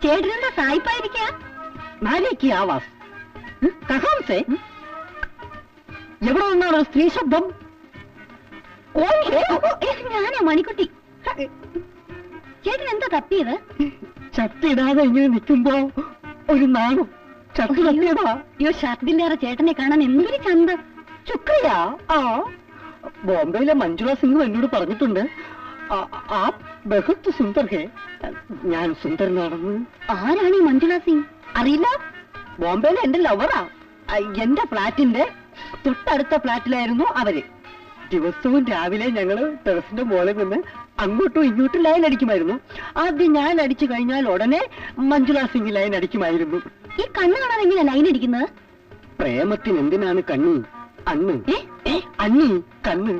ചേട്ടനെന്താ സായിപ്പായിരിക്കാ? നാലേക്ക് ആവാസ് കഹാംസേ? എവിടെ നിന്നാണ് സ്ത്രീ ശബ്ദം? ഞാനാ മണിക്കുട്ടി. ചേട്ടൻ എന്താ തപ്പിയത്? ചട്ടിടാതെ ഇങ്ങനെ നിൽക്കുമ്പോ ഒരു നാണും ചട്ടി തട്ടിയതാ. അയ്യോ, ഷർട്ടില്ലാതെ ചേട്ടനെ കാണാൻ എന്തൊരു ചന്തം. ശുക്രിയാ. ആ ബോംബെയിലെ മഞ്ജുള സിംഗ് എന്നോട് പറഞ്ഞിട്ടുണ്ട് ആ ബഹുത്ത് സുന്ദർ ഹേ. ഞാൻ സുന്ദരനാണെന്ന്. ആരാണ് ഈ മഞ്ജുള സിംഗ്? അറിയില്ല. ബോംബെയിലെ എന്റെ ലവറാ. എന്റെ ഫ്ലാറ്റിന്റെ തൊട്ടടുത്ത ഫ്ലാറ്റിലായിരുന്നു അവര്. ദിവസവും രാവിലെ ഞങ്ങള് ടെറസിന്റെ മുകളിൽ നിന്ന് അങ്ങോട്ടും ഇങ്ങോട്ടും ലൈൻ അടിക്കുമായിരുന്നു. ആദ്യം ഞാൻ അടിച്ചു കഴിഞ്ഞാൽ ഉടനെ മഞ്ജുള സിംഗ് ലൈൻ അടിക്കുമായിരുന്നു. ഈ കണ്ണ് കാണാൻ എങ്ങനെയാ ലൈൻ അടിക്കുന്നത്? പ്രേമത്തിന് എന്തിനാണ് കണ്ണി? അണ്ണ്. അണ്ണി കണ്ണ്.